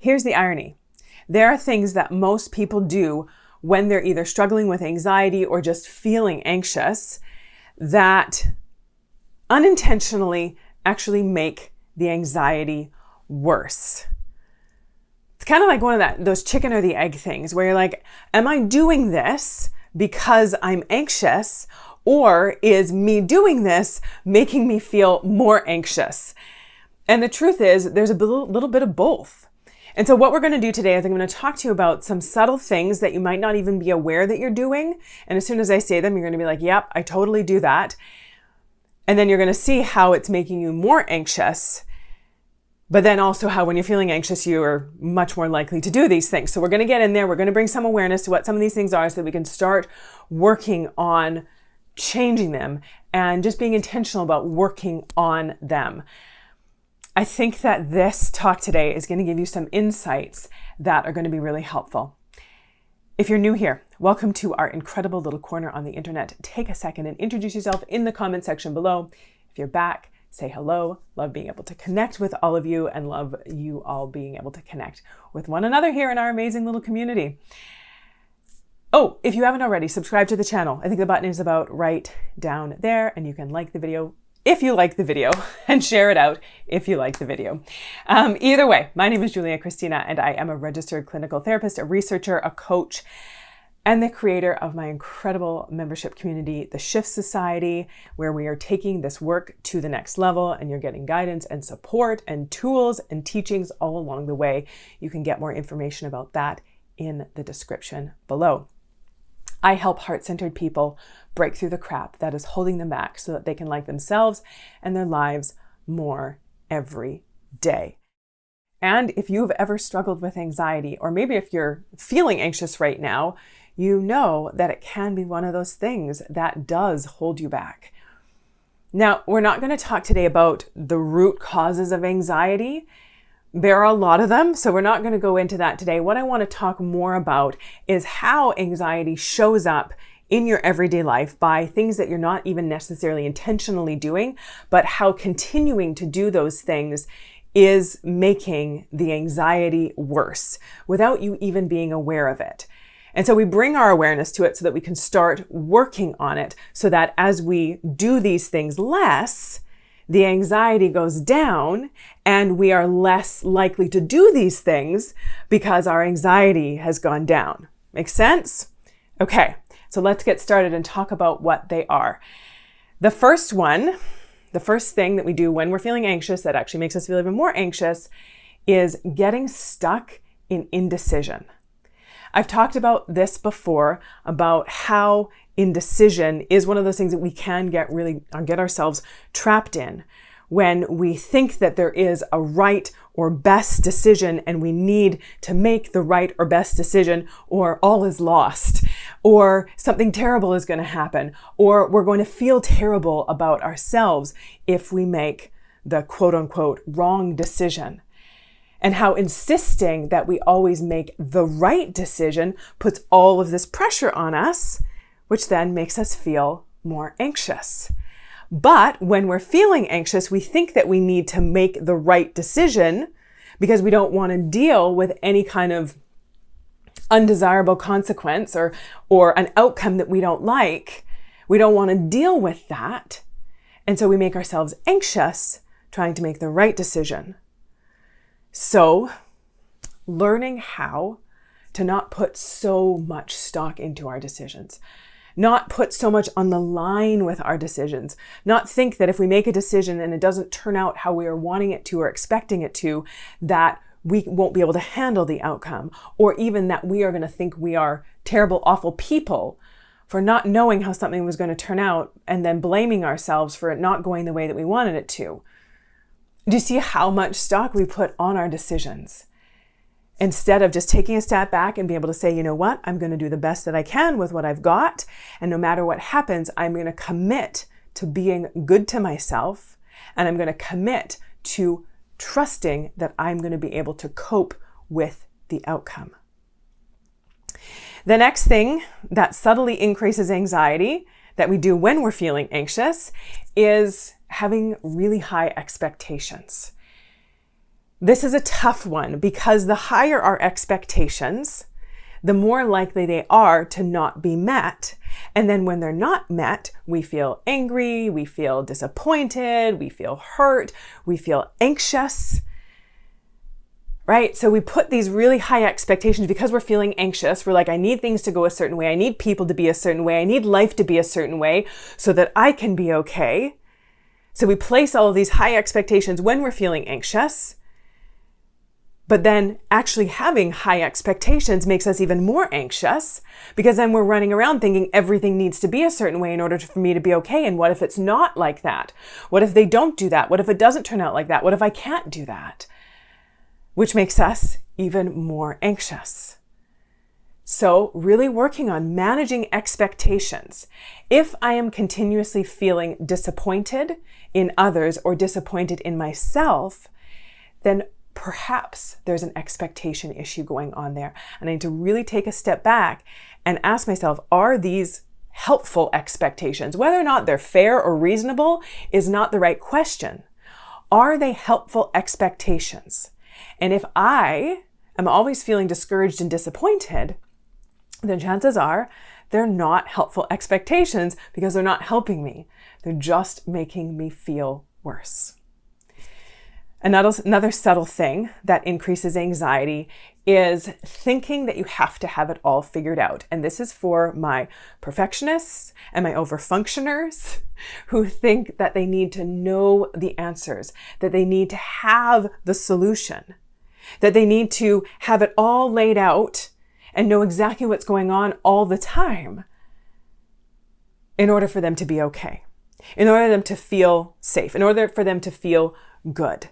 Here's the irony. There are things that most people do when they're either struggling with anxiety or just feeling anxious that unintentionally actually make the anxiety worse. It's kind of like one of those chicken or the egg things where you're like, am I doing this because I'm anxious, or is me doing this making me feel more anxious? And the truth is there's a little bit of both. And so what we're going to do today is I'm going to talk to you about some subtle things that you might not even be aware that you're doing. And as soon as I say them, you're going to be like, yep, I totally do that. And then you're going to see how it's making you more anxious, but then also how when you're feeling anxious, you are much more likely to do these things. So we're going to get in there. We're going to bring some awareness to what some of these things are so that we can start working on changing them and just being intentional about working on them. I think that this talk today is going to give you some insights that are going to be really helpful. If you're new here, welcome to our incredible little corner on the internet. Take a second and introduce yourself in the comment section below. If you're back, say hello. Love being able to connect with all of you and love you all being able to connect with one another here in our amazing little community. Oh, if you haven't already, subscribe to the channel. I think the button is about right down there, and you can like the video if you like the video and share it out if you like the video. Either way, my name is Kristina, and I am a registered clinical therapist, a researcher, a coach, and the creator of my incredible membership community, the Shift Society, where we are taking this work to the next level, and you're getting guidance and support and tools and teachings all along the way. You can get more information about that in the description below. I help heart-centered people break through the crap that is holding them back so that they can like themselves and their lives more every day. And if you've ever struggled with anxiety, or maybe if you're feeling anxious right now, you know that it can be one of those things that does hold you back. Now, we're not going to talk today about the root causes of anxiety. There are a lot of them, so we're not going to go into that today. What I want to talk more about is how anxiety shows up in your everyday life by things that you're not even necessarily intentionally doing, but how continuing to do those things is making the anxiety worse without you even being aware of it. And so we bring our awareness to it so that we can start working on it so that as we do these things less, the anxiety goes down and we are less likely to do these things because our anxiety has gone down. Make sense? Okay, so let's get started and talk about what they are. The first thing that we do when we're feeling anxious that actually makes us feel even more anxious is getting stuck in indecision. I've talked about this before, about how indecision is one of those things that we can get ourselves trapped in when we think that there is a right or best decision and we need to make the right or best decision, or all is lost, or something terrible is going to happen, or we're going to feel terrible about ourselves if we make the quote unquote wrong decision. And how insisting that we always make the right decision puts all of this pressure on us, which then makes us feel more anxious. But when we're feeling anxious, we think that we need to make the right decision because we don't want to deal with any kind of undesirable consequence or an outcome that we don't like. We don't want to deal with that. And so we make ourselves anxious trying to make the right decision. So, learning how to not put so much stock into our decisions, not put so much on the line with our decisions, not think that if we make a decision and it doesn't turn out how we are wanting it to or expecting it to, that we won't be able to handle the outcome, or even that we are going to think we are terrible, awful people for not knowing how something was going to turn out and then blaming ourselves for it not going the way that we wanted it to. Do you see how much stock we put on our decisions? Instead of just taking a step back and be able to say, you know what, I'm going to do the best that I can with what I've got. And no matter what happens, I'm going to commit to being good to myself. And I'm going to commit to trusting that I'm going to be able to cope with the outcome. The next thing that subtly increases anxiety that we do when we're feeling anxious is having really high expectations. This is a tough one because the higher our expectations, the more likely they are to not be met. And then when they're not met, we feel angry, we feel disappointed, we feel hurt, we feel anxious, right? So we put these really high expectations because we're feeling anxious. We're like, I need things to go a certain way. I need people to be a certain way. I need life to be a certain way so that I can be okay. So we place all of these high expectations when we're feeling anxious. But then actually having high expectations makes us even more anxious because then we're running around thinking everything needs to be a certain way in order for me to be okay. And what if it's not like that? What if they don't do that? What if it doesn't turn out like that? What if I can't do that? Which makes us even more anxious. So really working on managing expectations. If I am continuously feeling disappointed in others or disappointed in myself, then perhaps there's an expectation issue going on there. And I need to really take a step back and ask myself, are these helpful expectations? Whether or not they're fair or reasonable is not the right question. Are they helpful expectations? And if I am always feeling discouraged and disappointed, then chances are they're not helpful expectations because they're not helping me. They're just making me feel worse. Another subtle thing that increases anxiety is thinking that you have to have it all figured out. And this is for my perfectionists and my overfunctioners who think that they need to know the answers, that they need to have the solution, that they need to have it all laid out and know exactly what's going on all the time in order for them to be okay, in order for them to feel safe, in order for them to feel good.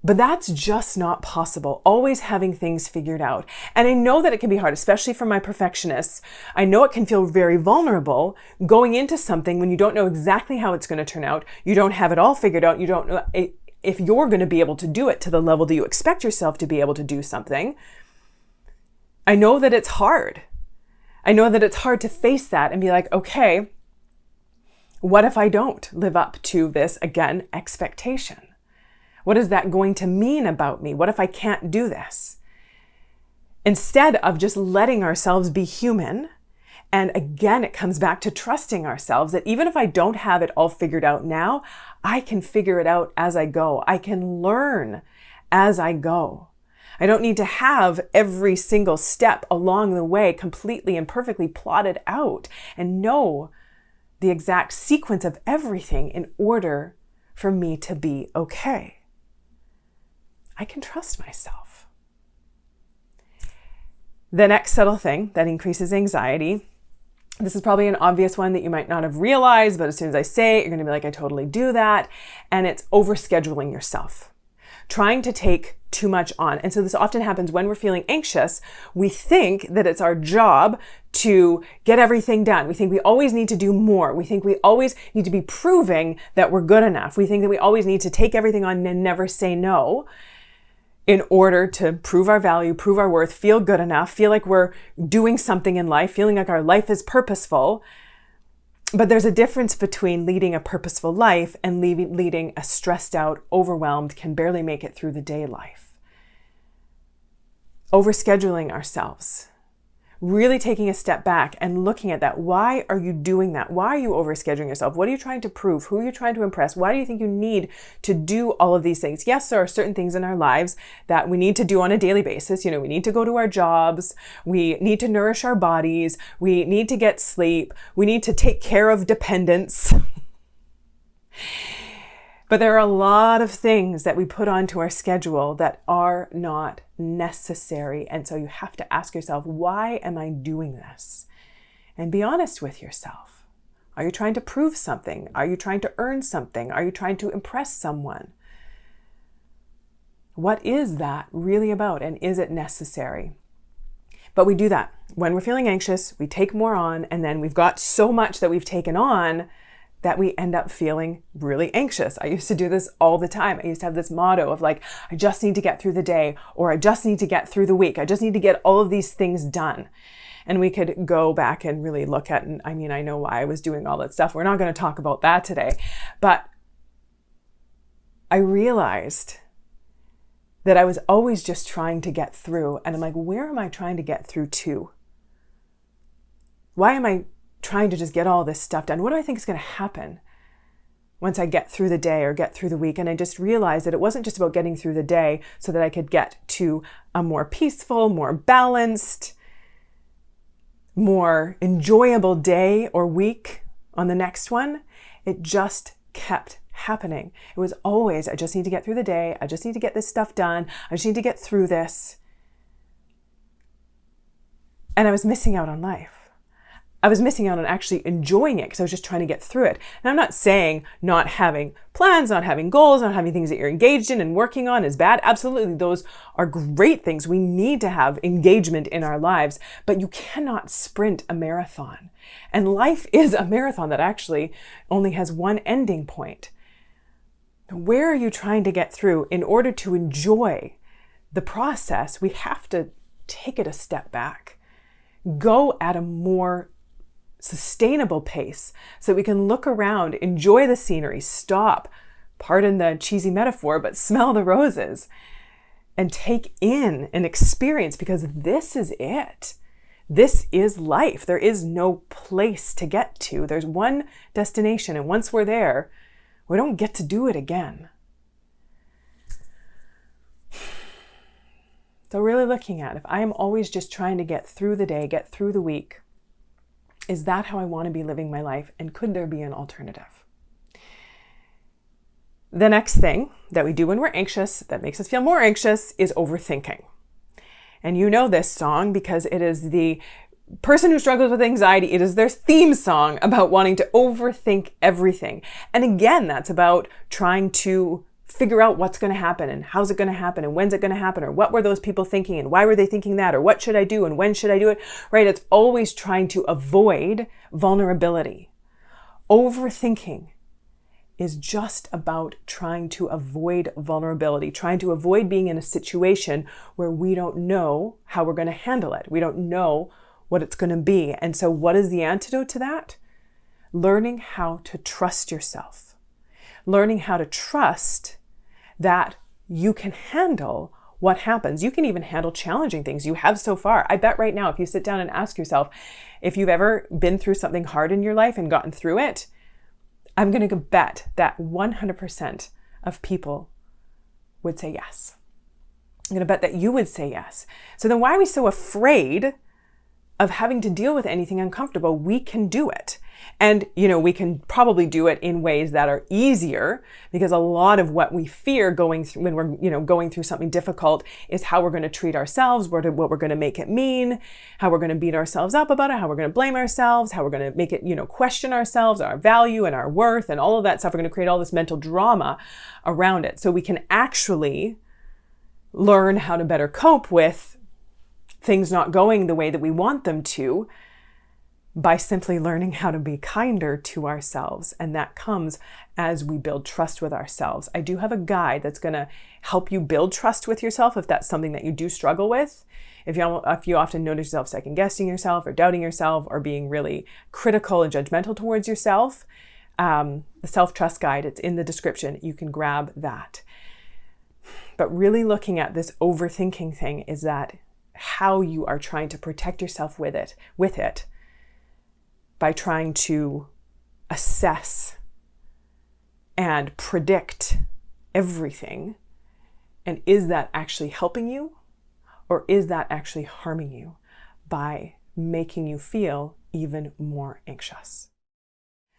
But that's just not possible, always having things figured out. And I know that it can be hard, especially for my perfectionists. I know it can feel very vulnerable going into something when you don't know exactly how it's going to turn out. You don't have it all figured out. You don't know if you're going to be able to do it to the level that you expect yourself to be able to do something. I know that it's hard. I know that it's hard to face that and be like, okay, what if I don't live up to this, again, expectation? What is that going to mean about me? What if I can't do this? Instead of just letting ourselves be human, and again, it comes back to trusting ourselves that even if I don't have it all figured out now, I can figure it out as I go. I can learn as I go. I don't need to have every single step along the way completely and perfectly plotted out and know the exact sequence of everything in order for me to be okay. I can trust myself. The next subtle thing that increases anxiety, this is probably an obvious one that you might not have realized, but as soon as I say it, you're going to be like, I totally do that. And it's overscheduling yourself, trying to take too much on. And so this often happens when we're feeling anxious. We think that it's our job to get everything done. We think we always need to do more. We think we always need to be proving that we're good enough. We think that we always need to take everything on and never say no in order to prove our value, prove our worth, feel good enough, feel like we're doing something in life, feeling like our life is purposeful. But there's a difference between leading a purposeful life and leading a stressed out, overwhelmed, can barely make it through the day life. Overscheduling ourselves. Really taking a step back and looking at that. Why are you doing that? Why are you overscheduling yourself? What are you trying to prove? Who are you trying to impress? Why do you think you need to do all of these things? Yes, there are certain things in our lives that we need to do on a daily basis. We need to go to our jobs. We need to nourish our bodies. We need to get sleep. We need to take care of dependents. But there are a lot of things that we put onto our schedule that are not necessary. And so you have to ask yourself, why am I doing this? And be honest with yourself. Are you trying to prove something? Are you trying to earn something? Are you trying to impress someone? What is that really about? And is it necessary? But we do that. When we're feeling anxious, we take more on, and then we've got so much that we've taken on that we end up feeling really anxious. I used to do this all the time. I used to have this motto of like, I just need to get through the day, or I just need to get through the week. I just need to get all of these things done. And we could go back and really look at, and I know why I was doing all that stuff. We're not going to talk about that today. But I realized that I was always just trying to get through. And I'm like, where am I trying to get through to? Why am I trying to just get all this stuff done? What do I think is going to happen once I get through the day or get through the week? And I just realized that it wasn't just about getting through the day so that I could get to a more peaceful, more balanced, more enjoyable day or week on the next one. It just kept happening. It was always, I just need to get through the day. I just need to get this stuff done. I just need to get through this. And I was missing out on life. I was missing out on actually enjoying it because I was just trying to get through it. And I'm not saying not having plans, not having goals, not having things that you're engaged in and working on is bad. Absolutely, those are great things. We need to have engagement in our lives, but you cannot sprint a marathon. And life is a marathon that actually only has one ending point. Where are you trying to get through? In order to enjoy the process, we have to take it a step back. Go at a more sustainable pace so that we can look around, enjoy the scenery, stop, pardon the cheesy metaphor, but smell the roses and take in an experience, because this is it. This is life. There is no place to get to. There's one destination, and once we're there, we don't get to do it again. So really looking at, if I am always just trying to get through the day, get through the week, is that how I want to be living my life? And could there be an alternative? The next thing that we do when we're anxious that makes us feel more anxious is overthinking. And you know this song because it is the person who struggles with anxiety, it is their theme song about wanting to overthink everything. And again, that's about trying to figure out what's going to happen and how's it going to happen and when's it going to happen, or what were those people thinking and why were they thinking that, or what should I do and when should I do it, right? It's always trying to avoid vulnerability. Overthinking is just about trying to avoid vulnerability, trying to avoid being in a situation where we don't know how we're going to handle it. We don't know what it's going to be. And so what is the antidote to that? Learning how to trust yourself. Learning how to trust that you can handle what happens. You can even handle challenging things. You have so far. I bet right now, if you sit down and ask yourself, if you've ever been through something hard in your life and gotten through it, I'm going to bet that 100% of people would say yes. I'm going to bet that you would say yes. So then why are we so afraid of having to deal with anything uncomfortable? We can do it. And, we can probably do it in ways that are easier, because a lot of what we fear going through when we're, going through something difficult is how we're going to treat ourselves, what we're going to make it mean, how we're going to beat ourselves up about it, how we're going to blame ourselves, how we're going to make it, question ourselves, our value and our worth and all of that stuff. We're going to create all this mental drama around it. So we can actually learn how to better cope with things not going the way that we want them to by simply learning how to be kinder to ourselves. And that comes as we build trust with ourselves. I do have a guide that's going to help you build trust with yourself if that's something that you do struggle with. If you often notice yourself second guessing yourself or doubting yourself or being really critical and judgmental towards yourself, the self-trust guide, it's in the description. You can grab that. But really looking at this overthinking thing is that how you are trying to protect yourself with it by trying to assess and predict everything. And is that actually helping you, or is that actually harming you by making you feel even more anxious?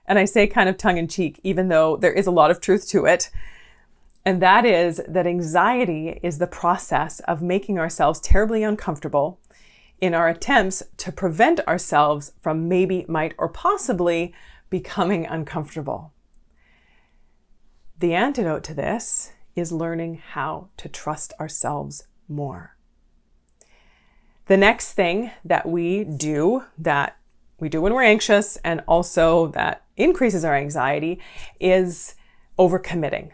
And I say kind of tongue in cheek, even though there is a lot of truth to it. And that is that anxiety is the process of making ourselves terribly uncomfortable in our attempts to prevent ourselves from maybe, might, or possibly becoming uncomfortable. The antidote to this is learning how to trust ourselves more. The next thing that we do when we're anxious and also that increases our anxiety is overcommitting.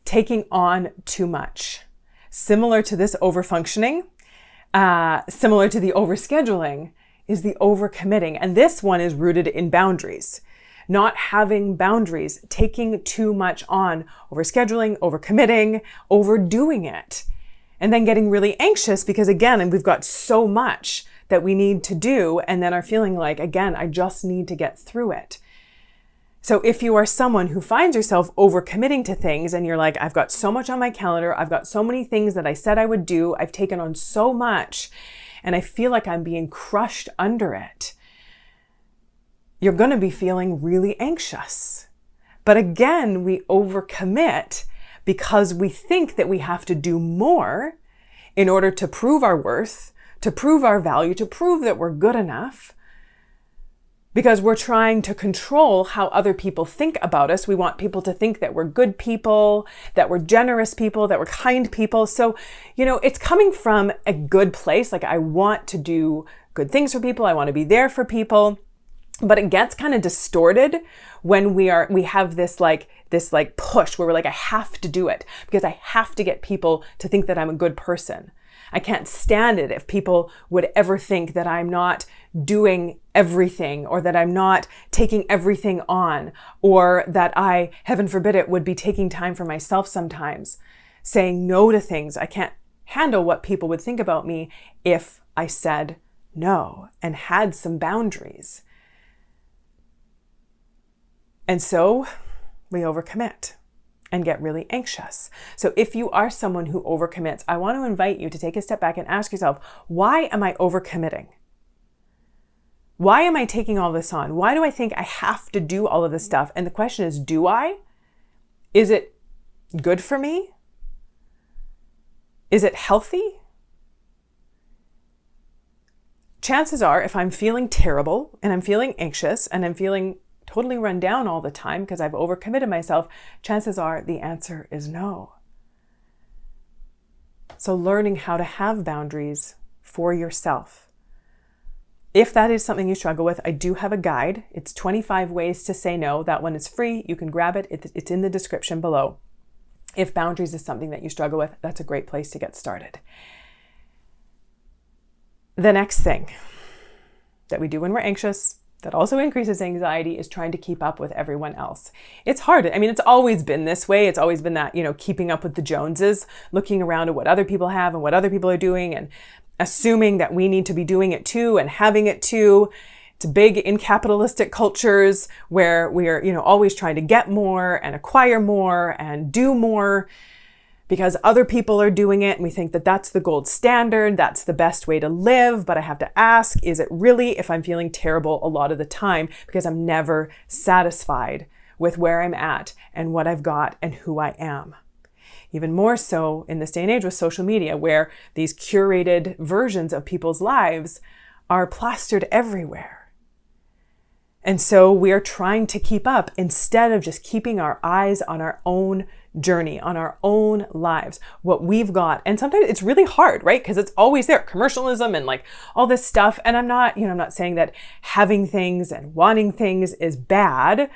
Taking on too much. Similar to this overfunctioning, similar to the overscheduling, is the overcommitting. And this one is rooted in boundaries. not having boundaries, taking too much on, overscheduling, overcommitting, overdoing it, and then getting really anxious because again, we've got so much that we need to do and then are feeling like, again, I just need to get through it. So if you are someone who finds yourself overcommitting to things and you're like, I've got so much on my calendar, I've got so many things that I said I would do, I've taken on so much, and I feel like I'm being crushed under it, you're going to be feeling really anxious. But again, we overcommit because we think that we have to do more in order to prove our worth, to prove our value, to prove that we're good enough, because we're trying to control how other people think about us. We want people to think that we're good people, that we're generous people, that we're kind people. So, it's coming from a good place. Like, I want to do good things for people. I want to be there for people. But it gets kind of distorted when we have this push where we're like, I have to do it because I have to get people to think that I'm a good person. I can't stand it if people would ever think that I'm not doing everything or that I'm not taking everything on, or that I, heaven forbid it, would be taking time for myself sometimes, saying no to things. I can't handle what people would think about me if I said no and had some boundaries. And so we overcommit and get really anxious. So if you are someone who overcommits, I want to invite you to take a step back and ask yourself, why am I overcommitting? Why am I taking all this on? Why do I think I have to do all of this stuff? And the question is, do I? Is it good for me? Is it healthy? Chances are, if I'm feeling terrible and I'm feeling anxious and I'm feeling totally run down all the time because I've overcommitted myself, chances are the answer is no. So learning how to have boundaries for yourself. If that is something you struggle with, I do have a guide. It's 25 ways to say no. That one is free. You can grab it. It's in the description below. If boundaries is something that you struggle with, that's a great place to get started. The next thing that we do when we're anxious that also increases anxiety is trying to keep up with everyone else. It's hard. I mean, it's always been this way. It's always been that, keeping up with the Joneses, looking around at what other people have and what other people are doing and assuming that we need to be doing it too and having it too. It's big in capitalistic cultures where we are, always trying to get more and acquire more and do more because other people are doing it. And we think that that's the gold standard. That's the best way to live. But I have to ask, is it really if I'm feeling terrible a lot of the time because I'm never satisfied with where I'm at and what I've got and who I am? Even more so in this day and age with social media, where these curated versions of people's lives are plastered everywhere. And so we are trying to keep up instead of just keeping our eyes on our own journey, on our own lives, what we've got. And sometimes it's really hard, right? Because it's always there, commercialism and like all this stuff. And I'm not saying that having things and wanting things is bad.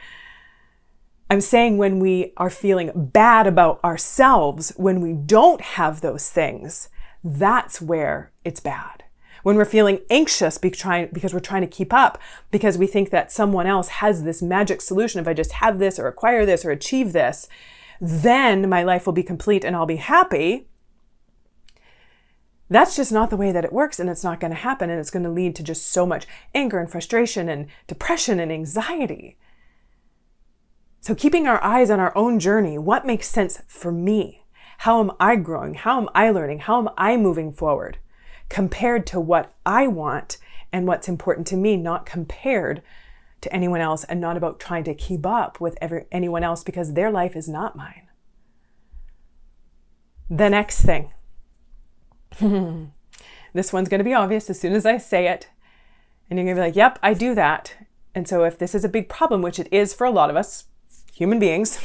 I'm saying when we are feeling bad about ourselves, when we don't have those things, that's where it's bad. When we're feeling anxious because we're trying to keep up, because we think that someone else has this magic solution. If I just have this or acquire this or achieve this, then my life will be complete and I'll be happy. That's just not the way that it works, and it's not going to happen, and it's going to lead to just so much anger and frustration and depression and anxiety. So keeping our eyes on our own journey, what makes sense for me? How am I growing? How am I learning? How am I moving forward? Compared to what I want and what's important to me, not compared to anyone else, and not about trying to keep up with anyone else because their life is not mine. The next thing. This one's going to be obvious as soon as I say it. And you're going to be like, yep, I do that. And so if this is a big problem, which it is for a lot of us, human beings,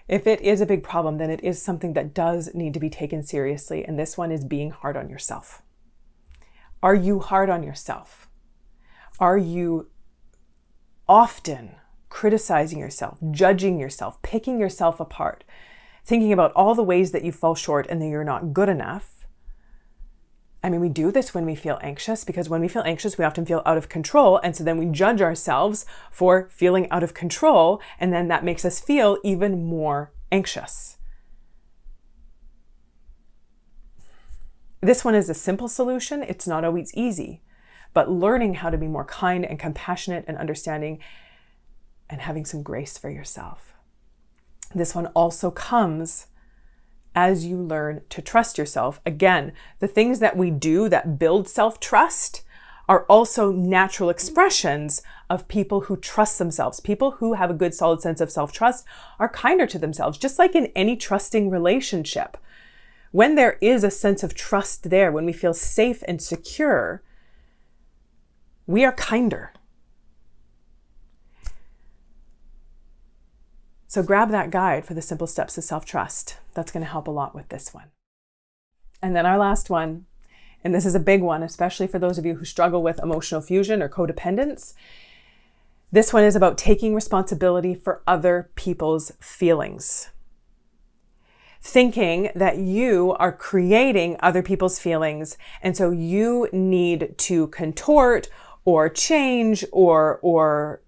if it is a big problem, then it is something that does need to be taken seriously. And this one is being hard on yourself. Are you hard on yourself? Are you often criticizing yourself, judging yourself, picking yourself apart, thinking about all the ways that you fall short and that you're not good enough? I mean, we do this when we feel anxious, because when we feel anxious, we often feel out of control. And so then we judge ourselves for feeling out of control. And then that makes us feel even more anxious. This one is a simple solution. It's not always easy, but learning how to be more kind and compassionate and understanding and having some grace for yourself. This one also comes as you learn to trust yourself. Again, the things that we do that build self-trust are also natural expressions of people who trust themselves. People who have a good, solid sense of self-trust are kinder to themselves, just like in any trusting relationship. When there is a sense of trust there, when we feel safe and secure, we are kinder. So grab that guide for the simple steps of self-trust. That's going to help a lot with this one. And then our last one, and this is a big one, especially for those of you who struggle with emotional fusion or codependence. This one is about taking responsibility for other people's feelings. Thinking that you are creating other people's feelings, and so you need to contort or change or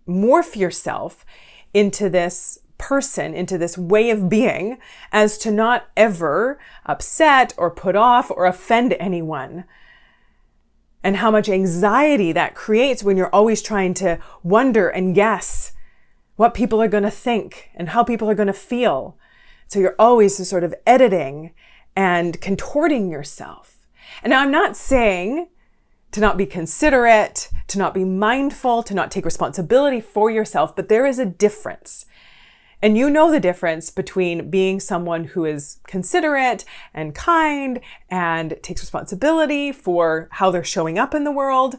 morph yourself into this person, into this way of being, as to not ever upset or put off or offend anyone. And how much anxiety that creates when you're always trying to wonder and guess what people are going to think and how people are going to feel. So you're always sort of editing and contorting yourself. And now I'm not saying to not be considerate, to not be mindful, to not take responsibility for yourself, but there is a difference. And you know the difference between being someone who is considerate and kind and takes responsibility for how they're showing up in the world,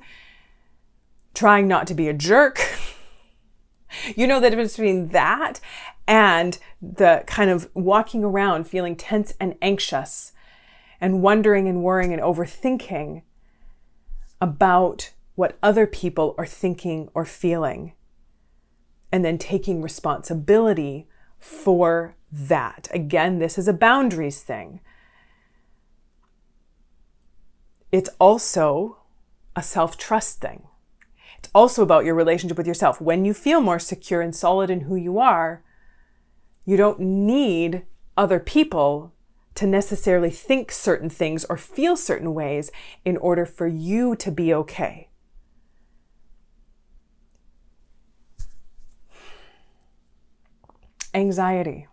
trying not to be a jerk. You know the difference between that and the kind of walking around feeling tense and anxious and wondering and worrying and overthinking about what other people are thinking or feeling, and then taking responsibility for that. Again, this is a boundaries thing. It's also a self-trust thing. It's also about your relationship with yourself. When you feel more secure and solid in who you are, you don't need other people to necessarily think certain things or feel certain ways in order for you to be okay. Anxiety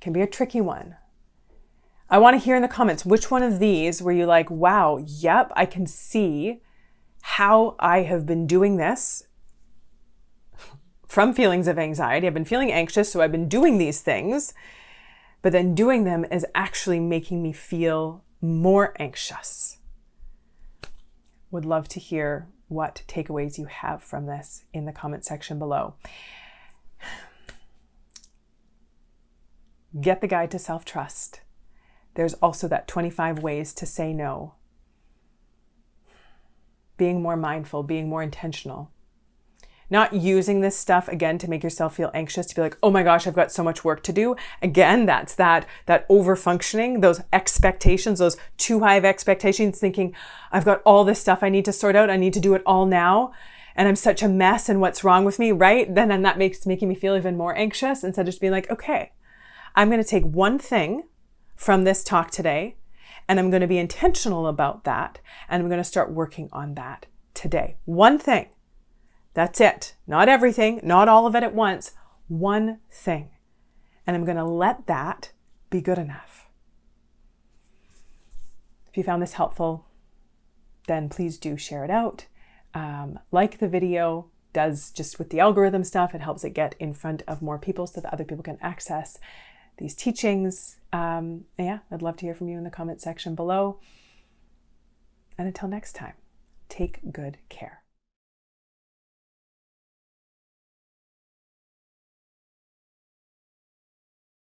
can be a tricky one. I want to hear in the comments, which one of these were you like, wow, yep, I can see how I have been doing this from feelings of anxiety. I've been feeling anxious, so I've been doing these things, but then doing them is actually making me feel more anxious. Would love to hear what takeaways you have from this in the comment section below. Get the guide to self-trust. There's also that 25 ways to say no. Being more mindful, being more intentional. Not using this stuff, again, to make yourself feel anxious, to be like, oh my gosh, I've got so much work to do. Again, that's that over-functioning, those expectations, those too high of expectations, thinking, I've got all this stuff I need to sort out. I need to do it all now. And I'm such a mess, and what's wrong with me, right? Then that making me feel even more anxious, instead of just being like, okay, I'm going to take one thing from this talk today, and I'm going to be intentional about that, and I'm going to start working on that today. One thing. That's it. Not everything, not all of it at once. One thing. And I'm going to let that be good enough. If you found this helpful, then please do share it out. Like the video, does just with the algorithm stuff, it helps it get in front of more people so that other people can access these teachings. Yeah, I'd love to hear from you in the comment section below. And until next time, take good care.